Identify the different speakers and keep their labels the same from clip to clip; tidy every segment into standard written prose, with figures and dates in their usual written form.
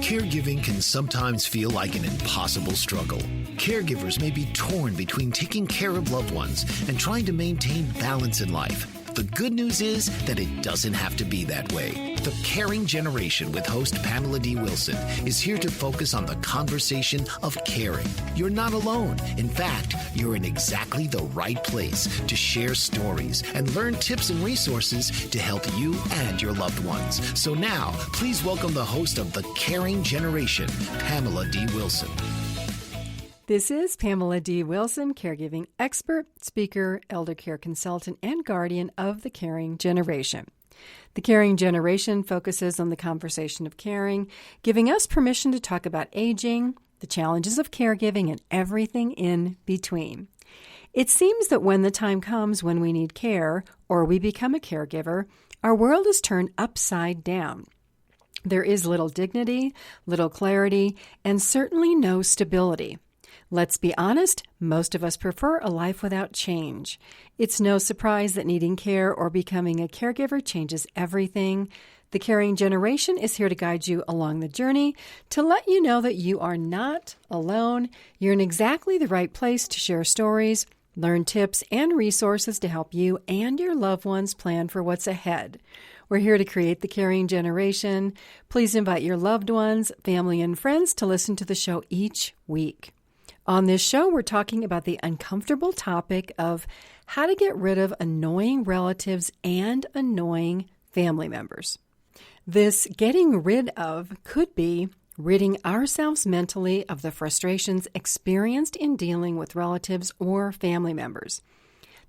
Speaker 1: Caregiving can sometimes feel like an impossible struggle. Caregivers may be torn between taking care of loved ones and trying to maintain balance in life. The good news is that it doesn't have to be that way. The Caring Generation with host Pamela D Wilson is here to focus on the conversation of caring. You're not alone. In fact, you're in exactly the right place to share stories and learn tips and resources to help you and your loved ones. So now, please welcome the host of The Caring Generation, Pamela D Wilson.
Speaker 2: This is Pamela D. Wilson, caregiving expert, speaker, elder care consultant, and guardian of the Caring Generation. The Caring Generation focuses on the conversation of caring, giving us permission to talk about aging, the challenges of caregiving, and everything in between. It seems that when the time comes when we need care or we become a caregiver, our world is turned upside down. There is little dignity, little clarity, and certainly no stability. Let's be honest, most of us prefer a life without change. It's no surprise that needing care or becoming a caregiver changes everything. The Caring Generation is here to guide you along the journey, to let you know that you are not alone. You're in exactly the right place to share stories, learn tips, and resources to help you and your loved ones plan for what's ahead. We're here to create the Caring Generation. Please invite your loved ones, family, and friends to listen to the show each week. On this show, we're talking about the uncomfortable topic of how to get rid of annoying relatives and annoying family members. This getting rid of could be ridding ourselves mentally of the frustrations experienced in dealing with relatives or family members.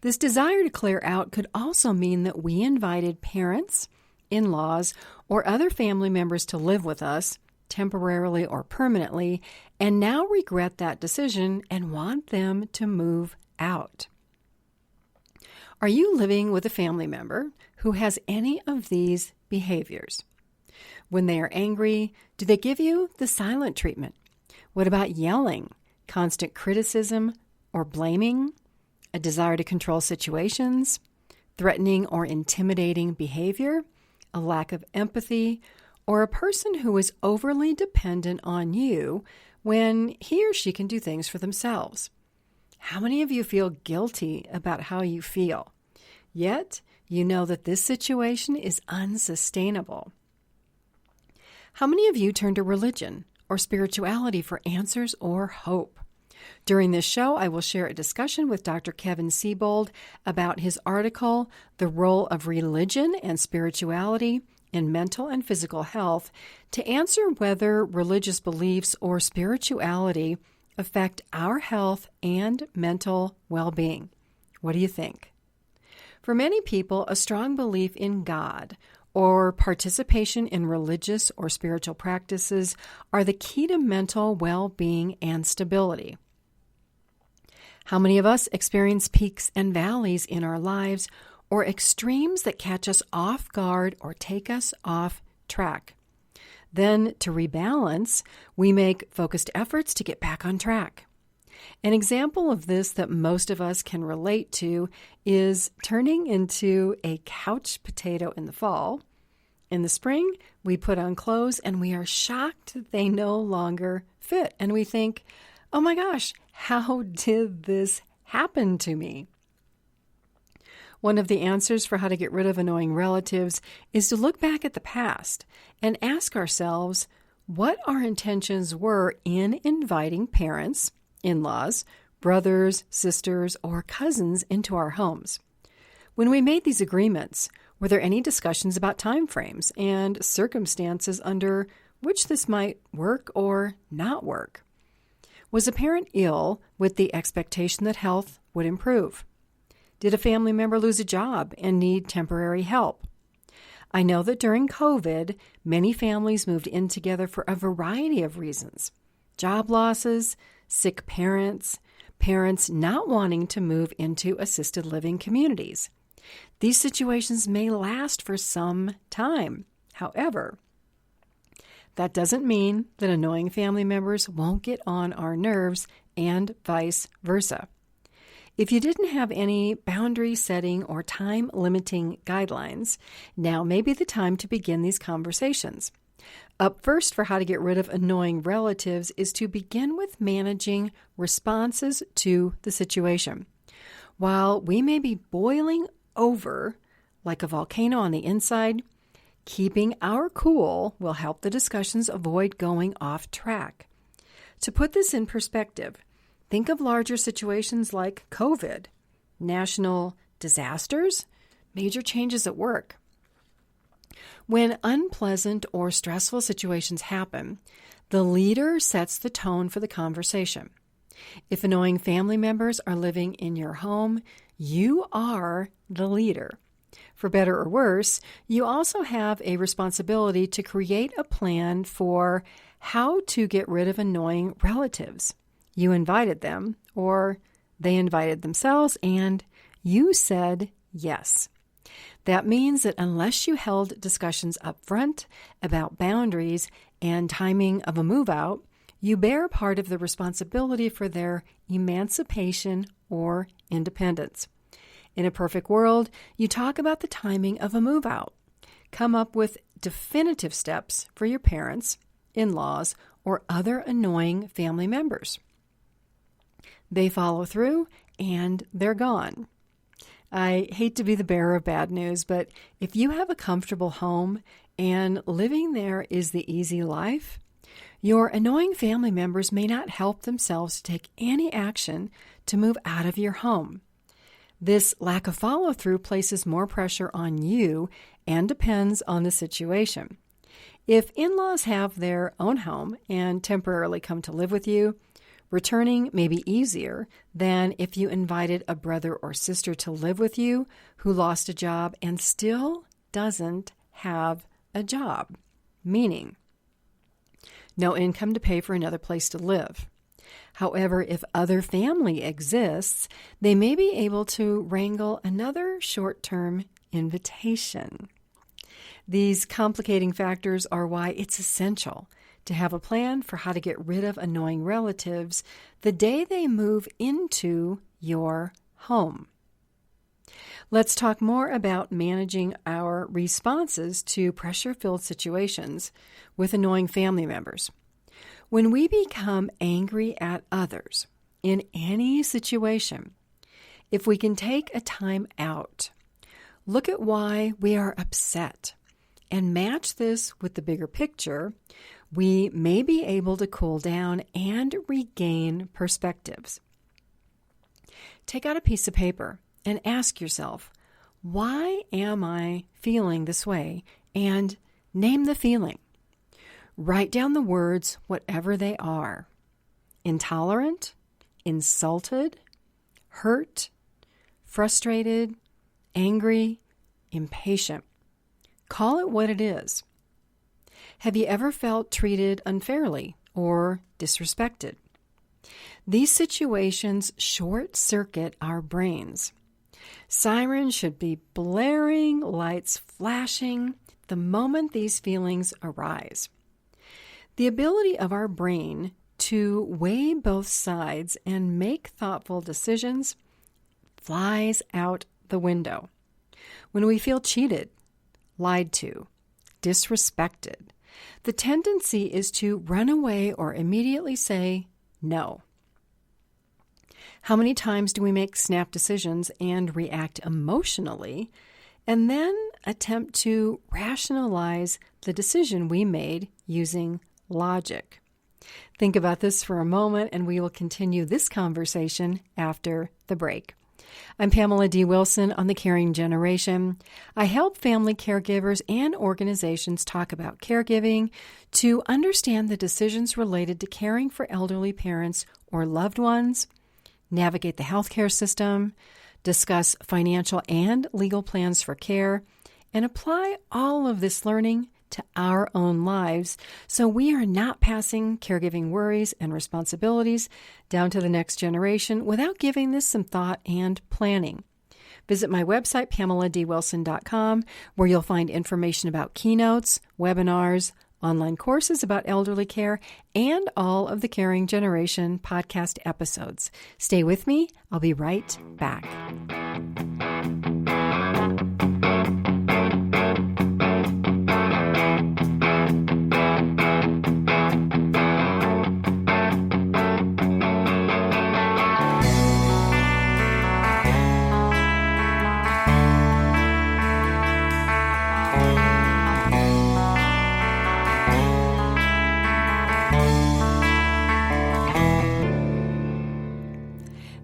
Speaker 2: This desire to clear out could also mean that we invited parents, in-laws, or other family members to live with us, temporarily or permanently, and now regret that decision and want them to move out. Are you living with a family member who has any of these behaviors? When they are angry, do they give you the silent treatment? What about yelling, constant criticism or blaming, a desire to control situations, threatening or intimidating behavior, a lack of empathy, or a person who is overly dependent on you when he or she can do things for themselves? How many of you feel guilty about how you feel? Yet, you know that this situation is unsustainable. How many of you turn to religion or spirituality for answers or hope? During this show, I will share a discussion with Dr. Kevin Seybold about his article, The Role of Religion and Spirituality in Mental and Physical Health, to answer whether religious beliefs or spirituality affect our health and mental well-being. What do you think? For many people, a strong belief in God or participation in religious or spiritual practices are the key to mental well-being and stability. How many of us experience peaks and valleys in our lives or extremes that catch us off guard or take us off track? Then, to rebalance, we make focused efforts to get back on track. An example of this that most of us can relate to is turning into a couch potato in the fall. In the spring, we put on clothes and we are shocked that they no longer fit. And we think, oh my gosh, how did this happen to me? One of the answers for how to get rid of annoying relatives is to look back at the past and ask ourselves what our intentions were in inviting parents, in-laws, brothers, sisters, or cousins into our homes. When we made these agreements, were there any discussions about time frames and circumstances under which this might work or not work? Was a parent ill with the expectation that health would improve? Did a family member lose a job and need temporary help? I know that during COVID, many families moved in together for a variety of reasons. Job losses, sick parents, parents not wanting to move into assisted living communities. These situations may last for some time. However, that doesn't mean that annoying family members won't get on our nerves and vice versa. If you didn't have any boundary setting or time limiting guidelines, now may be the time to begin these conversations. Up first for how to get rid of annoying relatives is to begin with managing responses to the situation. While we may be boiling over like a volcano on the inside, keeping our cool will help the discussions avoid going off track. To put this in perspective, think of larger situations like COVID, national disasters, major changes at work. When unpleasant or stressful situations happen, the leader sets the tone for the conversation. If annoying family members are living in your home, you are the leader. For better or worse, you also have a responsibility to create a plan for how to get rid of annoying relatives. You invited them, or they invited themselves, and you said yes. That means that unless you held discussions up front about boundaries and timing of a move out, you bear part of the responsibility for their emancipation or independence. In a perfect world, you talk about the timing of a move out. Come up with definitive steps for your parents, in-laws, or other annoying family members. They follow through and they're gone. I hate to be the bearer of bad news, but if you have a comfortable home and living there is the easy life, your annoying family members may not help themselves to take any action to move out of your home. This lack of follow-through places more pressure on you and depends on the situation. If in-laws have their own home and temporarily come to live with you, returning may be easier than if you invited a brother or sister to live with you who lost a job and still doesn't have a job, meaning no income to pay for another place to live. However, if other family exists, they may be able to wrangle another short-term invitation. These complicating factors are why it's essential to have a plan for how to get rid of annoying relatives the day they move into your home. Let's talk more about managing our responses to pressure-filled situations with annoying family members. When we become angry at others in any situation, if we can take a time out, look at why we are upset, and match this with the bigger picture, we may be able to cool down and regain perspectives. Take out a piece of paper and ask yourself, why am I feeling this way? And name the feeling. Write down the words, whatever they are. Intolerant, insulted, hurt, frustrated, angry, impatient. Call it what it is. Have you ever felt treated unfairly or disrespected? These situations short-circuit our brains. Sirens should be blaring, lights flashing the moment these feelings arise. The ability of our brain to weigh both sides and make thoughtful decisions flies out the window. When we feel cheated, lied to, disrespected, the tendency is to run away or immediately say no. How many times do we make snap decisions and react emotionally and then attempt to rationalize the decision we made using logic? Think about this for a moment and we will continue this conversation after the break. I'm Pamela D Wilson on The Caring Generation. I help family caregivers and organizations talk about caregiving to understand the decisions related to caring for elderly parents or loved ones, navigate the healthcare system, discuss financial and legal plans for care, and apply all of this learning to our own lives so we are not passing caregiving worries and responsibilities down to the next generation without giving this some thought and planning. Visit my website, PamelaDWilson.com, where you'll find information about keynotes, webinars, online courses about elderly care, and all of the Caring Generation podcast episodes. Stay with me. I'll be right back.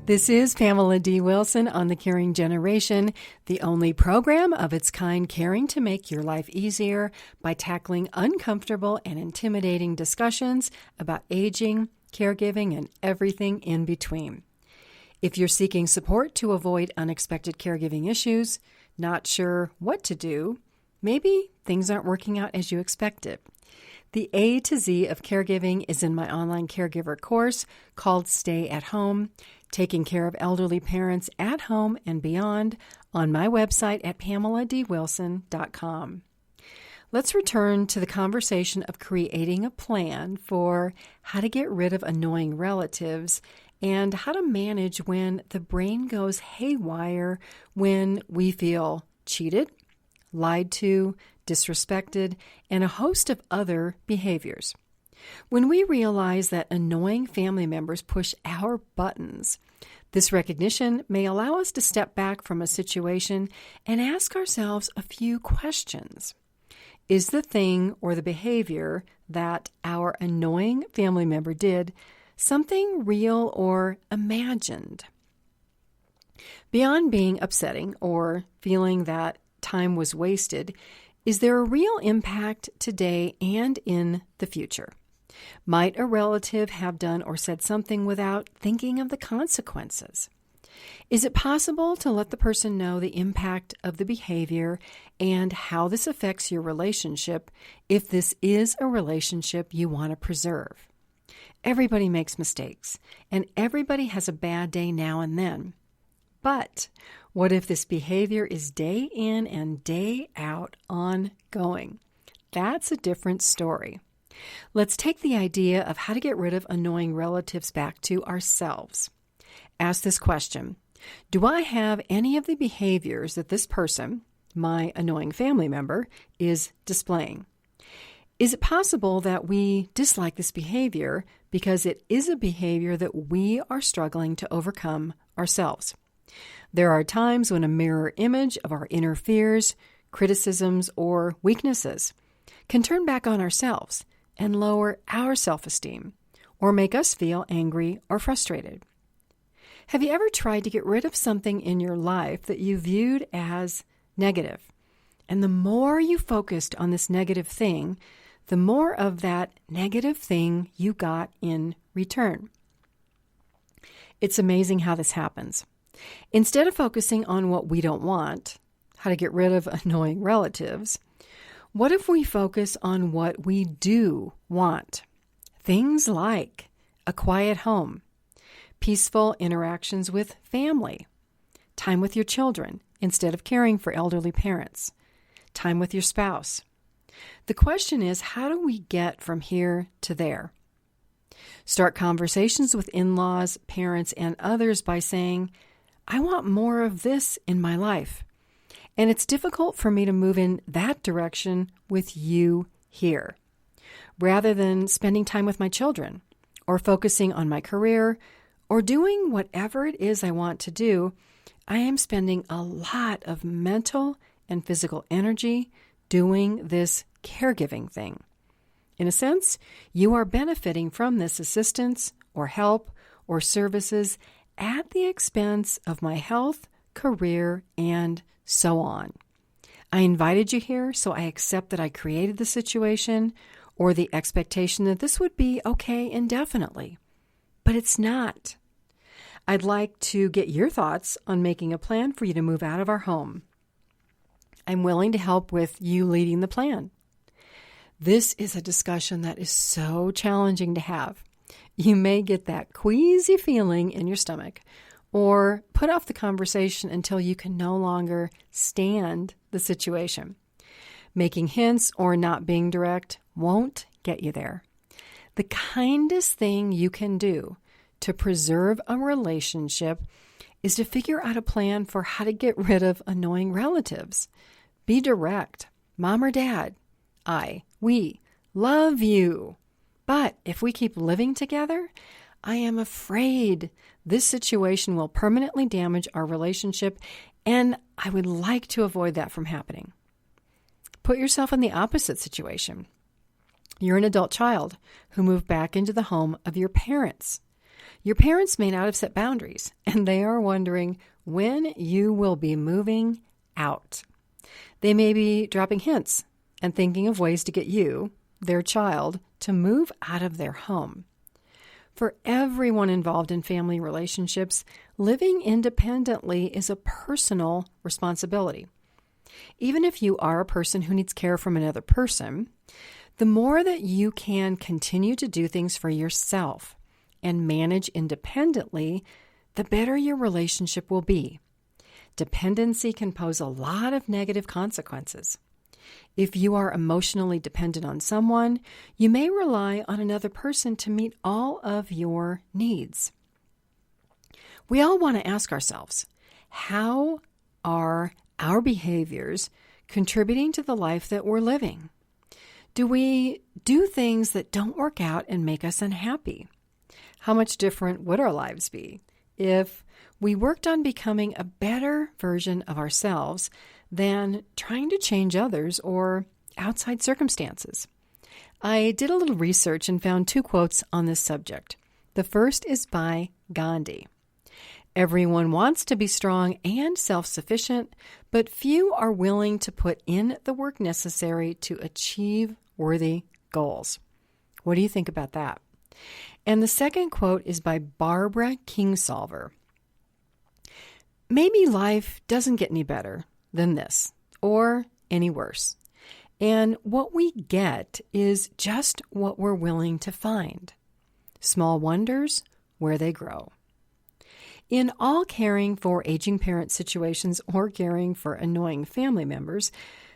Speaker 2: This is Pamela D Wilson on The Caring Generation, the only program of its kind caring to make your life easier by tackling uncomfortable and intimidating discussions about aging, caregiving, and everything in between. If you're seeking support to avoid unexpected caregiving issues, not sure what to do, maybe things aren't working out as you expected, the A to Z of caregiving is in my online caregiver course called Stay at Home, Taking Care of Elderly Parents at Home and Beyond, on my website at PamelaDWilson.com. Let's return to the conversation of creating a plan for how to get rid of annoying relatives and how to manage when the brain goes haywire when we feel cheated, lied to, disrespected, and a host of other behaviors. When we realize that annoying family members push our buttons, this recognition may allow us to step back from a situation and ask ourselves a few questions. Is the thing or the behavior that our annoying family member did something real or imagined? Beyond being upsetting or feeling that time was wasted, is there a real impact today and in the future? Might a relative have done or said something without thinking of the consequences? Is it possible to let the person know the impact of the behavior and how this affects your relationship if this is a relationship you want to preserve? Everybody makes mistakes, and everybody has a bad day now and then. But what if this behavior is day in and day out ongoing? That's a different story. Let's take the idea of how to get rid of annoying relatives back to ourselves. Ask this question: do I have any of the behaviors that this person, my annoying family member, is displaying? Is it possible that we dislike this behavior because it is a behavior that we are struggling to overcome ourselves? There are times when a mirror image of our inner fears, criticisms, or weaknesses can turn back on ourselves and lower our self-esteem or make us feel angry or frustrated. Have you ever tried to get rid of something in your life that you viewed as negative? And the more you focused on this negative thing, the more of that negative thing you got in return. It's amazing how this happens. Instead of focusing on what we don't want, how to get rid of annoying relatives, what if we focus on what we do want? Things like a quiet home, peaceful interactions with family, time with your children instead of caring for elderly parents, time with your spouse. The question is, how do we get from here to there? Start conversations with in-laws, parents, and others by saying, I want more of this in my life, and it's difficult for me to move in that direction with you here. Rather than spending time with my children, or focusing on my career, or doing whatever it is I want to do, I am spending a lot of mental and physical energy doing this caregiving thing. In a sense, you are benefiting from this assistance or help or services at the expense of my health, career, and so on. I invited you here, so I accept that I created the situation or the expectation that this would be okay indefinitely. But it's not. I'd like to get your thoughts on making a plan for you to move out of our home. I'm willing to help with you leading the plan. This is a discussion that is so challenging to have. You may get that queasy feeling in your stomach or put off the conversation until you can no longer stand the situation. Making hints or not being direct won't get you there. The kindest thing you can do to preserve a relationship is to figure out a plan for how to get rid of annoying relatives. Be direct. Mom or Dad, we love you. But if we keep living together, I am afraid this situation will permanently damage our relationship, and I would like to avoid that from happening. Put yourself in the opposite situation. You're an adult child who moved back into the home of your parents. Your parents may not have set boundaries, and they are wondering when you will be moving out. They may be dropping hints and thinking of ways to get you, their child, to move out of their home. For everyone involved in family relationships, living independently is a personal responsibility. Even if you are a person who needs care from another person, the more that you can continue to do things for yourself and manage independently, the better your relationship will be. Dependency can pose a lot of negative consequences. If you are emotionally dependent on someone, you may rely on another person to meet all of your needs. We all want to ask ourselves, how are our behaviors contributing to the life that we're living? Do we do things that don't work out and make us unhappy? How much different would our lives be if we worked on becoming a better version of ourselves than trying to change others or outside circumstances? I did a little research and found 2 quotes on this subject. The first is by Gandhi. Everyone wants to be strong and self-sufficient, but few are willing to put in the work necessary to achieve worthy goals. What do you think about that? And the second quote is by Barbara Kingsolver. Maybe life doesn't get any better than this, or any worse. And what we get is just what we're willing to find. Small wonders where they grow. In all caring for aging parent situations or caring for annoying family members,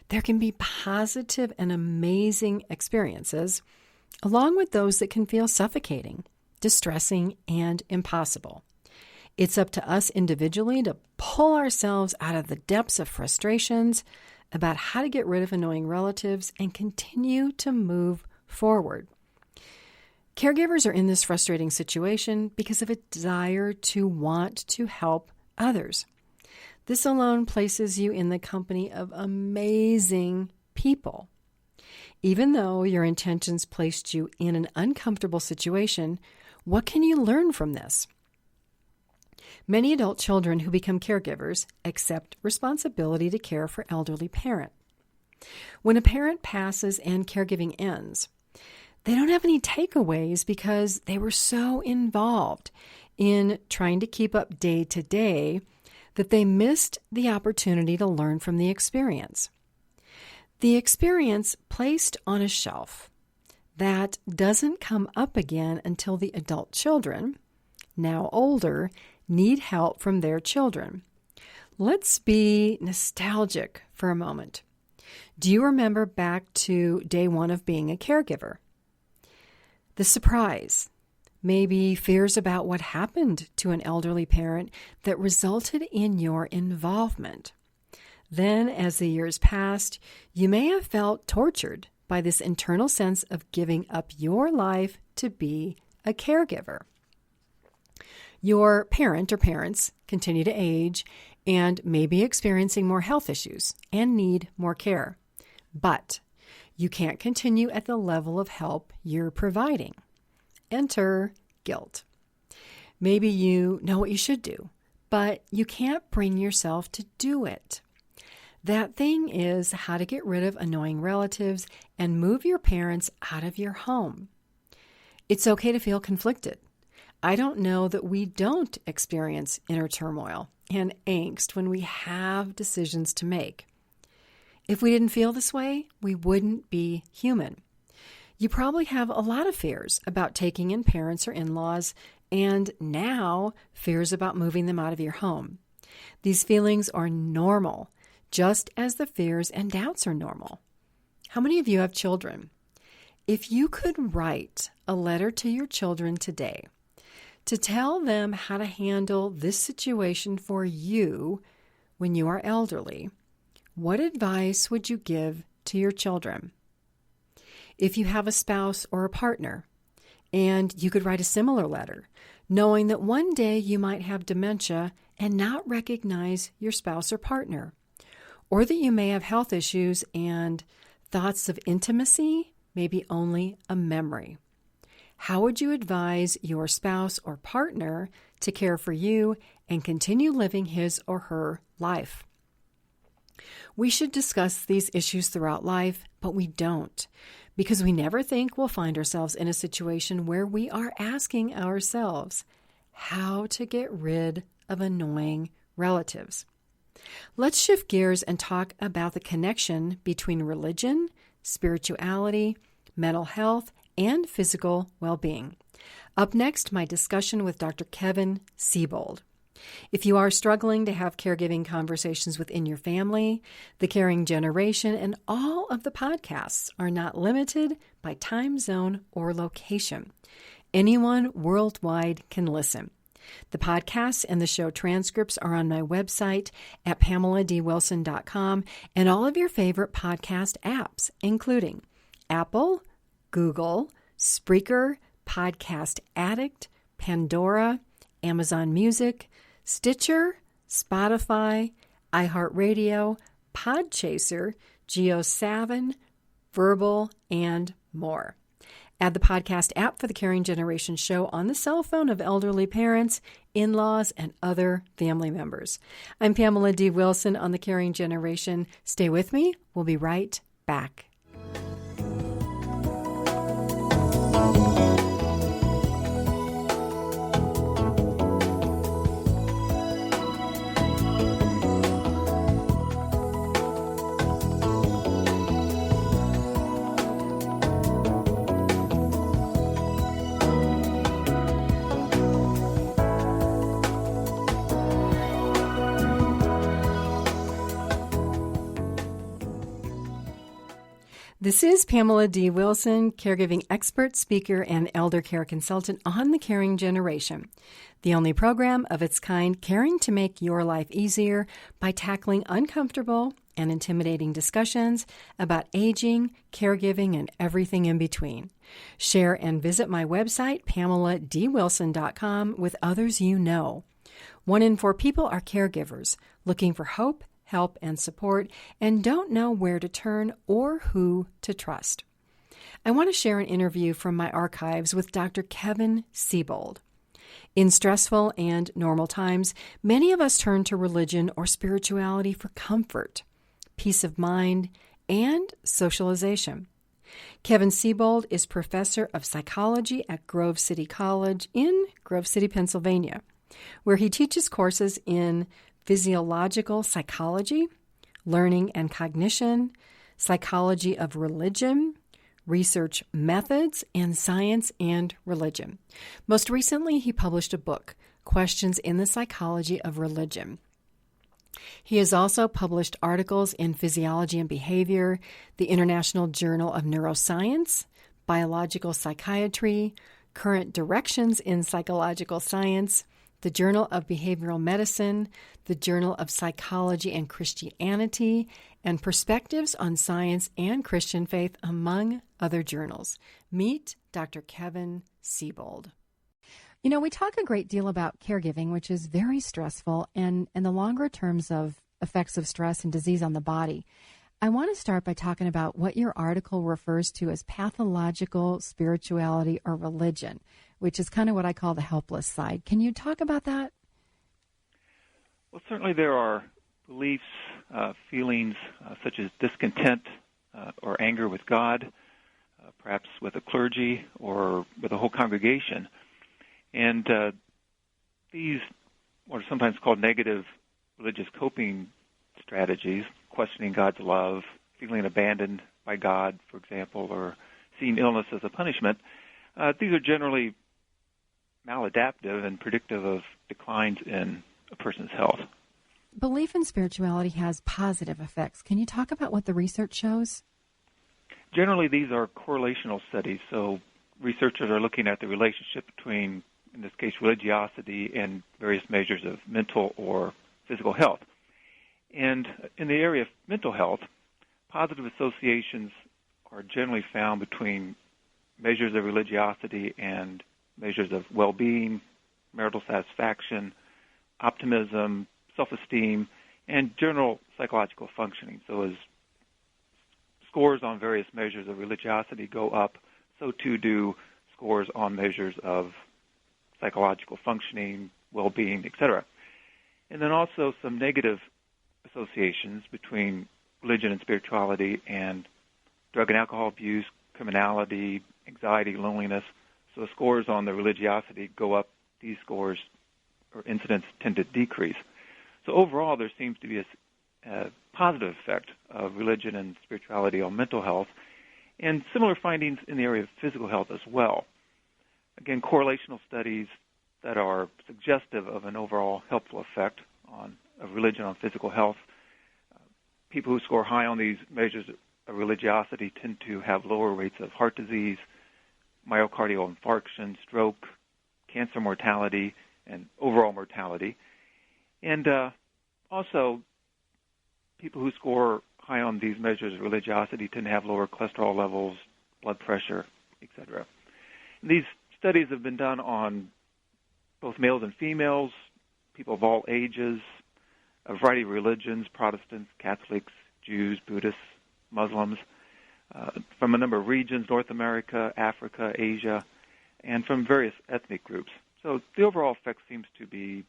Speaker 2: there can be positive and amazing experiences, along with those that can feel suffocating, distressing, and impossible. It's up to us individually to pull ourselves out of the depths of frustrations about how to get rid of annoying relatives and continue to move forward. Caregivers are in this frustrating situation because of a desire to want to help others. This alone places you in the company of amazing people. Even though your intentions placed you in an uncomfortable situation, what can you learn from this? Many adult children who become caregivers accept responsibility to care for elderly parent. When a parent passes and caregiving ends, they don't have any takeaways because they were so involved in trying to keep up day to day that they missed the opportunity to learn from the experience. The experience placed on a shelf that doesn't come up again until the adult children, now older, need help from their children. Let's be nostalgic for a moment. Do you remember back to day 1 of being a caregiver? The surprise, maybe fears about what happened to an elderly parent that resulted in your involvement. Then, as the years passed, you may have felt tortured by this internal sense of giving up your life to be a caregiver. Your parent or parents continue to age and may be experiencing more health issues and need more care. But you can't continue at the level of help you're providing. Enter guilt. Maybe you know what you should do, but you can't bring yourself to do it. That thing is how to get rid of annoying relatives and move your parents out of your home. It's okay to feel conflicted. I don't know that we don't experience inner turmoil and angst when we have decisions to make. If we didn't feel this way, we wouldn't be human. You probably have a lot of fears about taking in parents or in-laws, and now fears about moving them out of your home. These feelings are normal, just as the fears and doubts are normal. How many of you have children? If you could write a letter to your children today to tell them how to handle this situation for you when you are elderly, what advice would you give to your children? If you have a spouse or a partner, and you could write a similar letter, knowing that one day you might have dementia and not recognize your spouse or partner, or that you may have health issues and thoughts of intimacy may be only a memory. How would you advise your spouse or partner to care for you and continue living his or her life? We should discuss these issues throughout life, but we don't, because we never think we'll find ourselves in a situation where we are asking ourselves how to get rid of annoying relatives. Let's shift gears and talk about the connection between religion, spirituality, mental health, and physical well-being. Up next, my discussion with Dr. Kevin Seybold. If you are struggling to have caregiving conversations within your family, the Caring Generation and all of the podcasts are not limited by time zone or location. Anyone worldwide can listen. The podcasts and the show transcripts are on my website at PamelaDWilson.com and all of your favorite podcast apps, including Apple, Google, Spreaker, Podcast Addict, Pandora, Amazon Music, Stitcher, Spotify, iHeartRadio, Podchaser, GeoSavin, Verbal, and more. Add the podcast app for the Caring Generation show on the cell phone of elderly parents, in-laws, and other family members. I'm Pamela D. Wilson on the Caring Generation. Stay with me. We'll be right back. This is Pamela D. Wilson, caregiving expert, speaker, and elder care consultant on the Caring Generation, the only program of its kind caring to make your life easier by tackling uncomfortable and intimidating discussions about aging, caregiving, and everything in between. Share and visit my website, PamelaDWilson.com, with others you know. 1 in 4 people are caregivers looking for hope, help, and support, and don't know where to turn or who to trust. I want to share an interview from my archives with Dr. Kevin Seybold. In stressful and normal times, many of us turn to religion or spirituality for comfort, peace of mind, and socialization. Kevin Seybold is professor of psychology at Grove City College in Grove City, Pennsylvania, where he teaches courses in physiological psychology, learning and cognition, psychology of religion, research methods, and science and religion. Most recently, he published a book, Questions in the Psychology of Religion. He has also published articles in Physiology and Behavior, the International Journal of Neuroscience, Biological Psychiatry, Current Directions in Psychological Science, the Journal of Behavioral Medicine, the Journal of Psychology and Christianity, and Perspectives on Science and Christian Faith, among other journals. Meet Dr. Kevin Seybold. You know, we talk a great deal about caregiving, which is very stressful, and the longer terms of effects of stress and disease on the body. I want to start by talking about what your article refers to as pathological spirituality or religion, which is kind of what I call the helpless side. Can you talk about that?
Speaker 3: Well, certainly there are beliefs, feelings such as discontent or anger with God, perhaps with a clergy or with a whole congregation. And these are sometimes called negative religious coping strategies, questioning God's love, feeling abandoned by God, for example, or seeing illness as a punishment. These are generally maladaptive and predictive of declines in a person's health.
Speaker 2: Belief in spirituality has positive effects. Can you talk about what the research shows?
Speaker 3: Generally, these are correlational studies, so researchers are looking at the relationship between, in this case, religiosity and various measures of mental or physical health. And in the area of mental health, positive associations are generally found between measures of religiosity and measures of well-being, marital satisfaction, optimism, self-esteem, and general psychological functioning. So as scores on various measures of religiosity go up, so too do scores on measures of psychological functioning, well-being, etc. And then also some negative associations between religion and spirituality and drug and alcohol abuse, criminality, anxiety, loneliness. So the scores on the religiosity go up. These scores or incidents tend to decrease. So overall, there seems to be a positive effect of religion and spirituality on mental health, and similar findings in the area of physical health as well. Again, correlational studies that are suggestive of an overall helpful effect of religion on physical health. People who score high on these measures of religiosity tend to have lower rates of heart disease, myocardial infarction, stroke, cancer mortality, and overall mortality. And also, people who score high on these measures of religiosity tend to have lower cholesterol levels, blood pressure, etc. These studies have been done on both males and females, people of all ages, a variety of religions, Protestants, Catholics, Jews, Buddhists, Muslims, from a number of regions, North America, Africa, Asia, and from various ethnic groups. So the overall effect seems to be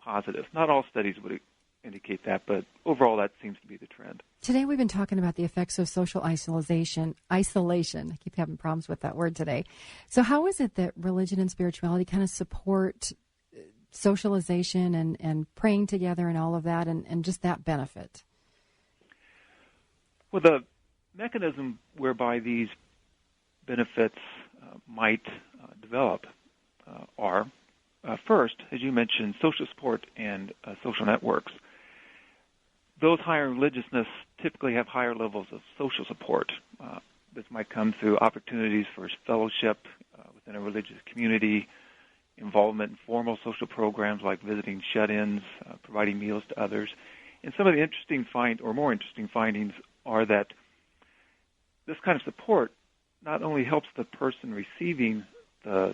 Speaker 3: positive. Not all studies would indicate that, but overall that seems to be the trend.
Speaker 2: Today we've been talking about the effects of social isolation. I keep having problems with that word today. So how is it that religion and spirituality kind of support socialization and praying together and all of that and just that benefit?
Speaker 3: Well, the mechanism whereby these benefits might develop are, first, as you mentioned, social support and social networks. Those higher in religiousness typically have higher levels of social support. This might come through opportunities for fellowship within a religious community, involvement in formal social programs like visiting shut-ins, providing meals to others. And some of the more interesting findings are that this kind of support not only helps the person receiving the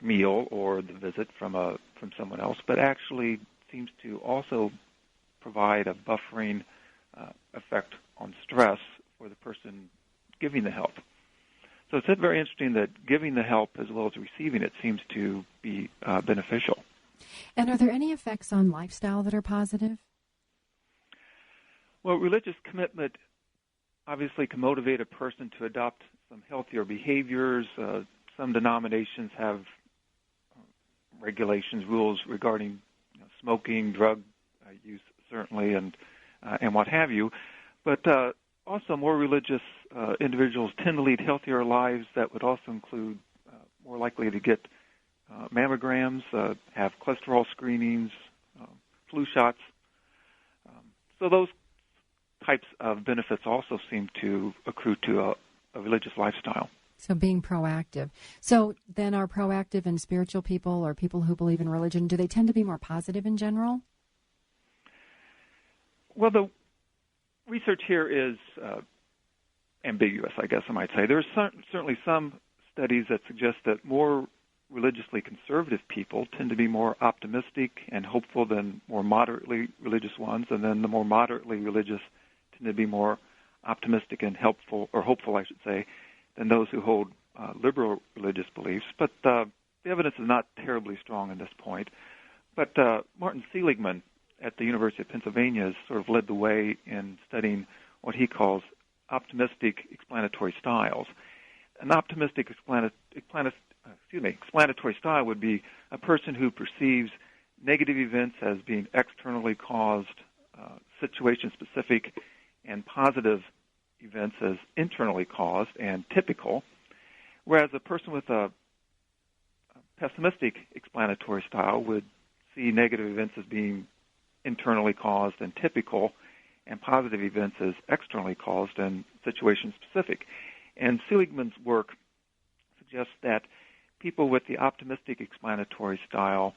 Speaker 3: meal or the visit from someone else, but actually seems to also provide a buffering effect on stress for the person giving the help. So it's very interesting that giving the help as well as receiving it seems to be beneficial.
Speaker 2: And are there any effects on lifestyle that are positive?
Speaker 3: Well, religious commitment obviously can motivate a person to adopt some healthier behaviors. Some denominations have regulations, rules regarding smoking, drug use, certainly, and what have you. But also more religious individuals tend to lead healthier lives that would also include more likely to get mammograms, have cholesterol screenings, flu shots. So those types of benefits also seem to accrue to a religious lifestyle.
Speaker 2: So being proactive. So then are proactive and spiritual people or people who believe in religion, do they tend to be more positive in general?
Speaker 3: Well, the research here is ambiguous, I guess I might say. There are certainly some studies that suggest that more religiously conservative people tend to be more optimistic and hopeful than more moderately religious ones, and then the more moderately religious tend to be more optimistic and hopeful, I should say, than those who hold liberal religious beliefs. But the evidence is not terribly strong at this point. But Martin Seligman at the University of Pennsylvania has sort of led the way in studying what he calls optimistic explanatory styles. An optimistic explanatory style would be a person who perceives negative events as being externally caused, situation-specific, and positive events as internally caused and typical, whereas a person with a pessimistic explanatory style would see negative events as being internally caused and typical, and positive events as externally caused and situation-specific. And Seligman's work suggests that people with the optimistic explanatory style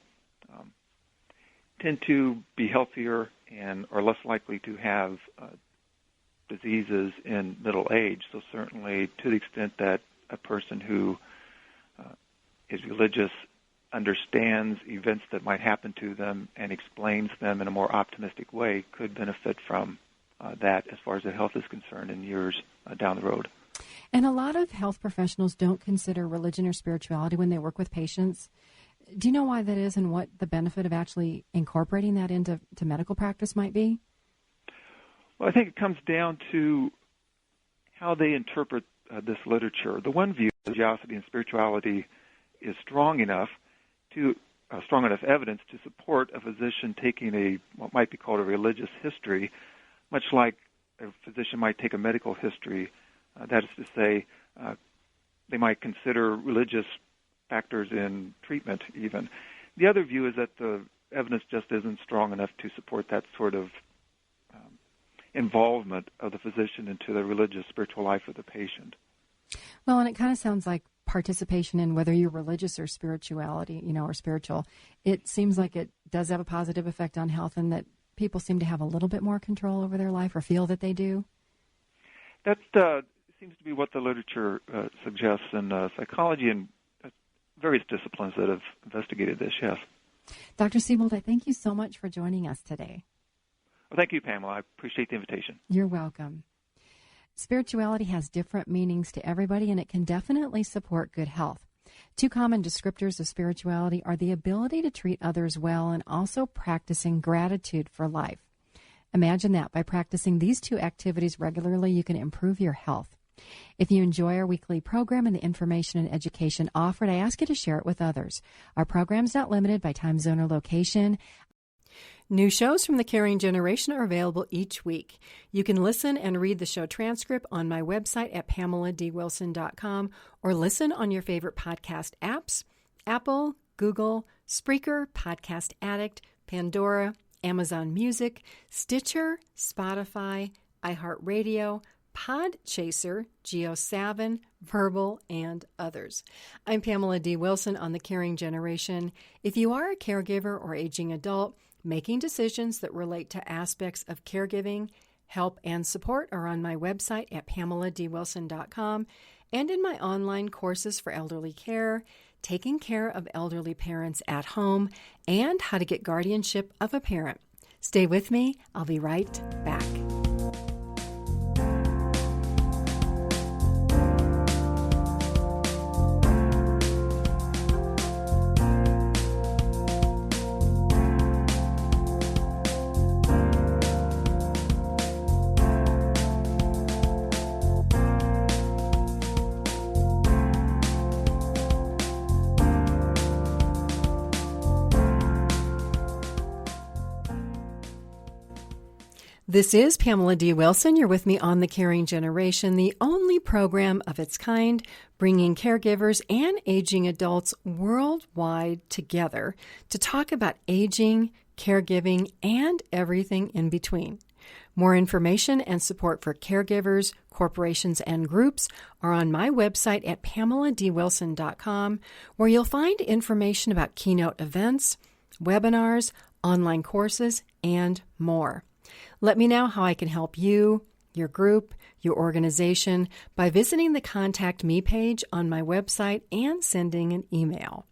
Speaker 3: tend to be healthier and are less likely to have diseases in middle age. So certainly to the extent that a person who is religious understands events that might happen to them and explains them in a more optimistic way could benefit from that as far as their health is concerned in years down the road.
Speaker 2: And a lot of health professionals don't consider religion or spirituality when they work with patients. Do you know why that is and what the benefit of actually incorporating that into medical practice might be?
Speaker 3: Well, I think it comes down to how they interpret this literature. The one view, religiosity and spirituality, is strong enough evidence to support a physician taking what might be called a religious history, much like a physician might take a medical history. That is to say, they might consider religious factors in treatment even. The other view is that the evidence just isn't strong enough to support that sort of involvement of the physician into the religious, spiritual life of the patient.
Speaker 2: Well, and it kind of sounds like participation in whether you're religious or spirituality, or spiritual. It seems like it does have a positive effect on health and that people seem to have a little bit more control over their life or feel that they do.
Speaker 3: That seems to be what the literature suggests in psychology and various disciplines that have investigated this, yes.
Speaker 2: Dr. Seybold, I thank you so much for joining us today.
Speaker 3: Well, thank you, Pamela. I appreciate the invitation.
Speaker 2: You're welcome. Spirituality has different meanings to everybody, and it can definitely support good health. Two common descriptors of spirituality are the ability to treat others well and also practicing gratitude for life. Imagine that by practicing these two activities regularly, you can improve your health. If you enjoy our weekly program and the information and education offered, I ask you to share it with others. Our program is not limited by time zone or location. New shows from the Caring Generation are available each week. You can listen and read the show transcript on my website at PamelaDWilson.com or listen on your favorite podcast apps: Apple, Google, Spreaker, Podcast Addict, Pandora, Amazon Music, Stitcher, Spotify, iHeartRadio, Podchaser, GeoSavin, Verbal, and others. I'm Pamela D. Wilson on the Caring Generation. If you are a caregiver or aging adult, making decisions that relate to aspects of caregiving, help, and support are on my website at PamelaDWilson.com and in my online courses for elderly care, taking care of elderly parents at home, and how to get guardianship of a parent. Stay with me. I'll be right back. This is Pamela D. Wilson. You're with me on The Caring Generation, the only program of its kind, bringing caregivers and aging adults worldwide together to talk about aging, caregiving, and everything in between. More information and support for caregivers, corporations, and groups are on my website at PamelaDWilson.com, where you'll find information about keynote events, webinars, online courses, and more. Let me know how I can help you, your group, your organization by visiting the Contact Me page on my website and sending an email.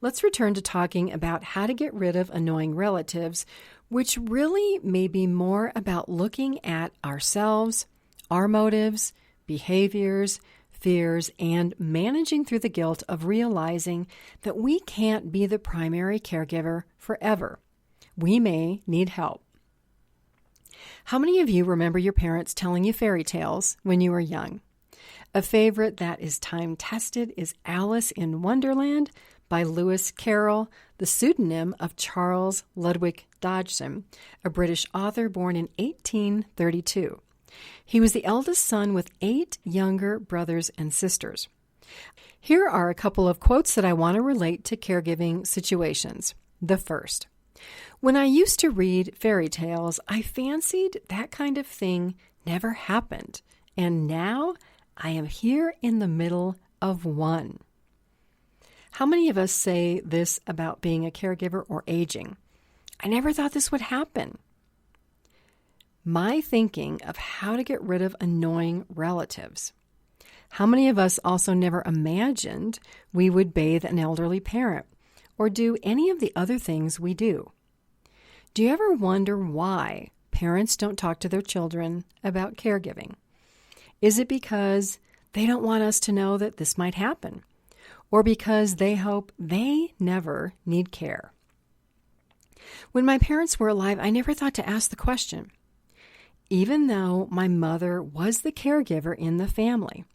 Speaker 2: Let's return to talking about how to get rid of annoying relatives, which really may be more about looking at ourselves, our motives, behaviors, fears, and managing through the guilt of realizing that we can't be the primary caregiver forever. We may need help. How many of you remember your parents telling you fairy tales when you were young? A favorite that is time-tested is Alice in Wonderland by Lewis Carroll, the pseudonym of Charles Ludwig Dodgson, a British author born in 1832. He was the eldest son with 8 younger brothers and sisters. Here are a couple of quotes that I want to relate to caregiving situations. The first: when I used to read fairy tales, I fancied that kind of thing never happened, and now I am here in the middle of one. How many of us say this about being a caregiver or aging? I never thought this would happen. My thinking of how to get rid of annoying relatives. How many of us also never imagined we would bathe an elderly parent or do any of the other things we do? Do you ever wonder why parents don't talk to their children about caregiving? Is it because they don't want us to know that this might happen, or because they hope they never need care. When my parents were alive, I never thought to ask the question, even though my mother was the caregiver in the family.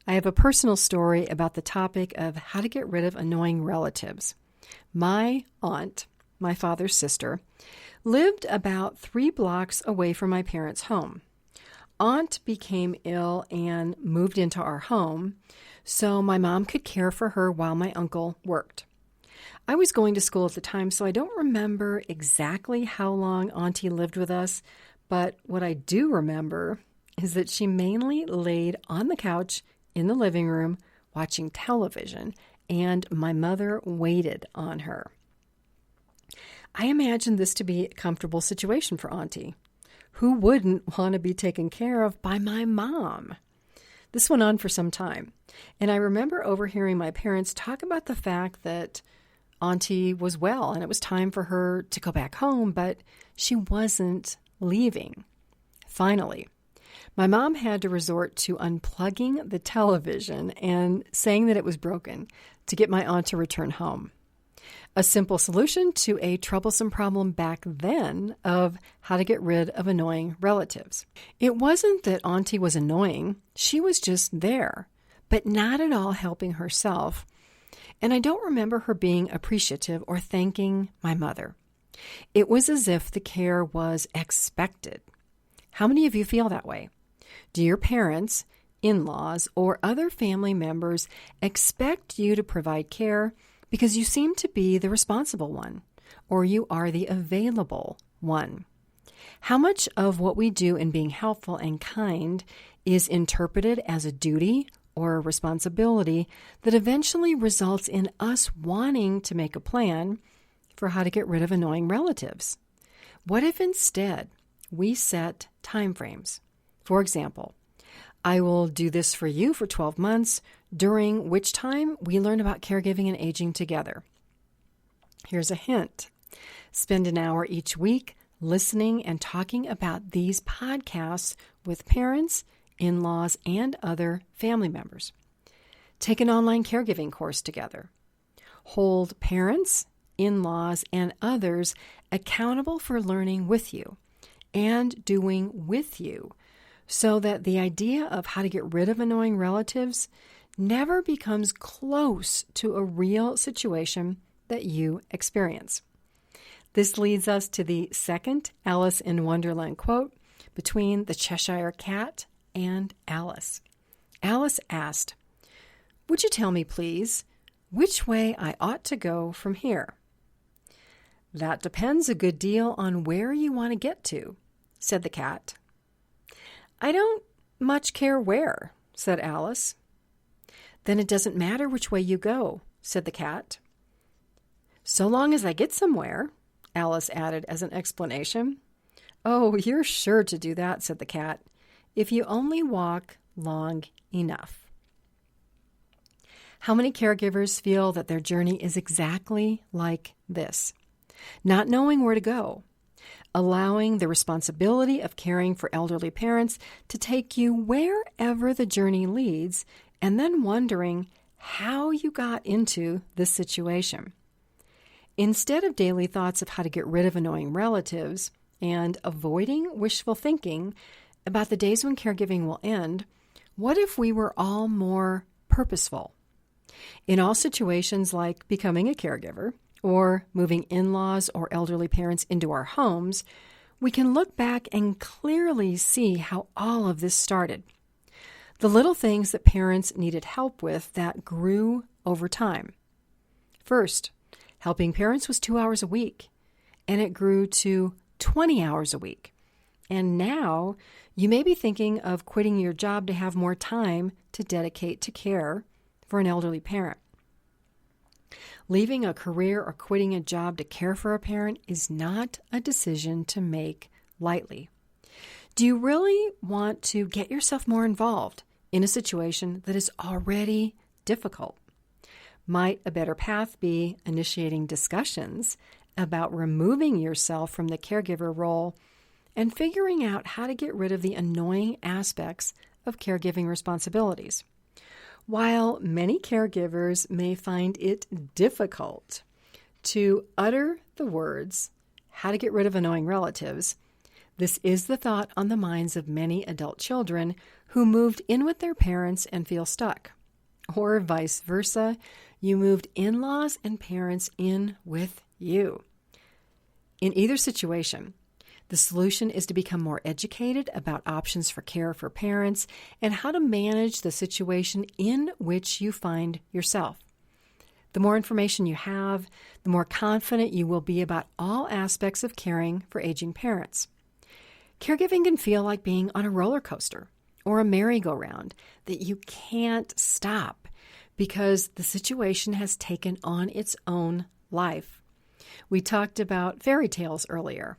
Speaker 2: I have a personal story about the topic of how to get rid of annoying relatives. My aunt, my father's sister, lived about 3 blocks away from my parents' home. Aunt became ill and moved into our home, so my mom could care for her while my uncle worked. I was going to school at the time, so I don't remember exactly how long Auntie lived with us, but what I do remember is that she mainly laid on the couch in the living room watching television, and my mother waited on her. I imagined this to be a comfortable situation for Auntie. Who wouldn't want to be taken care of by my mom? This went on for some time, and I remember overhearing my parents talk about the fact that Auntie was well and it was time for her to go back home, but she wasn't leaving. Finally, my mom had to resort to unplugging the television and saying that it was broken to get my aunt to return home. A simple solution to a troublesome problem back then of how to get rid of annoying relatives. It wasn't that Auntie was annoying, she was just there, but not at all helping herself. And I don't remember her being appreciative or thanking my mother. It was as if the care was expected. How many of you feel that way? Do your parents, in-laws, or other family members expect you to provide care because you seem to be the responsible one, or you are the available one? How much of what we do in being helpful and kind is interpreted as a duty or a responsibility that eventually results in us wanting to make a plan for how to get rid of annoying relatives? What if instead we set time frames? For example, I will do this for you for 12 months, during which time we learn about caregiving and aging together. Here's a hint. Spend an hour each week listening and talking about these podcasts with parents, in-laws, and other family members. Take an online caregiving course together. Hold parents, in-laws, and others accountable for learning with you and doing with you, so that the idea of how to get rid of annoying relatives never becomes close to a real situation that you experience. This leads us to the second Alice in Wonderland quote between the Cheshire Cat and Alice. Alice asked, "Would you tell me, please, which way I ought to go from here?" "That depends a good deal on where you want to get to," said the cat. "I don't much care where," said Alice. "Then it doesn't matter which way you go," said the cat. "So long as I get somewhere," Alice added as an explanation. "Oh, you're sure to do that," said the cat, "if you only walk long enough." How many caregivers feel that their journey is exactly like this? Not knowing where to go, allowing the responsibility of caring for elderly parents to take you wherever the journey leads, and then wondering how you got into this situation. Instead of daily thoughts of how to get rid of annoying relatives and avoiding wishful thinking about the days when caregiving will end, what if we were all more purposeful? In all situations like becoming a caregiver, or moving in-laws or elderly parents into our homes, we can look back and clearly see how all of this started. The little things that parents needed help with that grew over time. First, helping parents was 2 hours a week, and it grew to 20 hours a week. And now you may be thinking of quitting your job to have more time to dedicate to care for an elderly parent. Leaving a career or quitting a job to care for a parent is not a decision to make lightly. Do you really want to get yourself more involved in a situation that is already difficult? Might a better path be initiating discussions about removing yourself from the caregiver role and figuring out how to get rid of the annoying aspects of caregiving responsibilities. While many caregivers may find it difficult to utter the words, how to get rid of annoying relatives, this is the thought on the minds of many adult children who moved in with their parents and feel stuck. Or vice versa, you moved in-laws and parents in with you. In either situation, the solution is to become more educated about options for care for parents and how to manage the situation in which you find yourself. The more information you have, the more confident you will be about all aspects of caring for aging parents. Caregiving can feel like being on a roller coaster or a merry-go-round that you can't stop because the situation has taken on its own life. We talked about fairy tales earlier.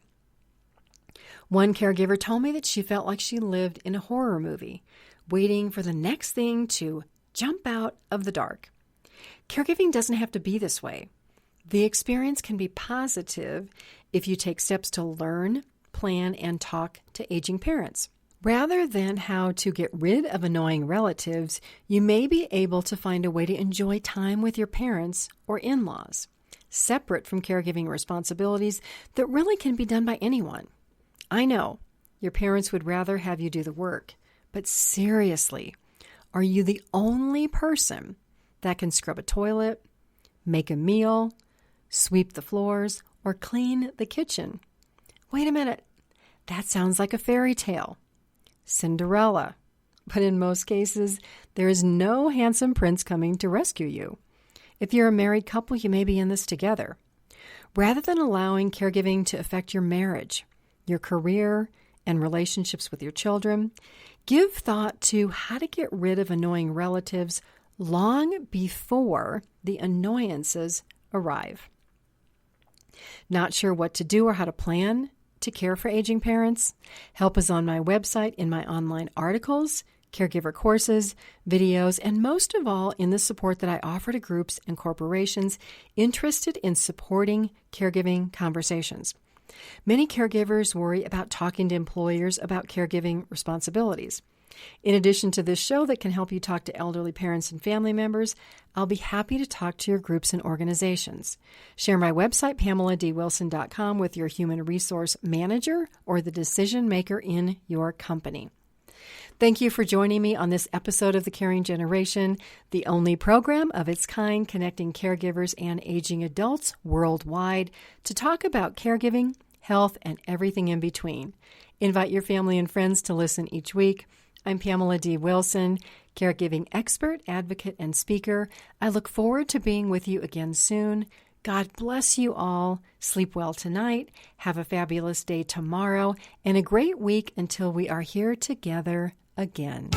Speaker 2: One caregiver told me that she felt like she lived in a horror movie, waiting for the next thing to jump out of the dark. Caregiving doesn't have to be this way. The experience can be positive if you take steps to learn, plan, and talk to aging parents. Rather than how to get rid of annoying relatives, you may be able to find a way to enjoy time with your parents or in-laws, separate from caregiving responsibilities that really can be done by anyone. I know your parents would rather have you do the work, but seriously, are you the only person that can scrub a toilet, make a meal, sweep the floors, or clean the kitchen? Wait a minute, that sounds like a fairy tale. Cinderella. But in most cases, there is no handsome prince coming to rescue you. If you're a married couple, you may be in this together. Rather than allowing caregiving to affect your marriage, your career, and relationships with your children, give thought to how to get rid of annoying relatives long before the annoyances arrive. Not sure what to do or how to plan to care for aging parents? Help is on my website in my online articles, caregiver courses, videos, and most of all in the support that I offer to groups and corporations interested in supporting caregiving conversations. Many caregivers worry about talking to employers about caregiving responsibilities. In addition to this show that can help you talk to elderly parents and family members, I'll be happy to talk to your groups and organizations. Share my website, PamelaDWilson.com, with your human resource manager or the decision maker in your company. Thank you for joining me on this episode of The Caring Generation, the only program of its kind connecting caregivers and aging adults worldwide to talk about caregiving, health, and everything in between. Invite your family and friends to listen each week. I'm Pamela D Wilson, caregiving expert, advocate, and speaker. I look forward to being with you again soon. God bless you all. Sleep well tonight. Have a fabulous day tomorrow and a great week until we are here together again.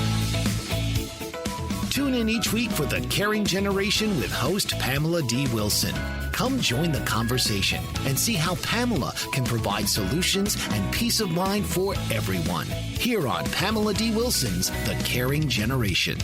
Speaker 1: Tune in each week for The Caring Generation with host Pamela D Wilson. Come join the conversation and see how Pamela can provide solutions and peace of mind for everyone. Here on Pamela D Wilson's The Caring Generation.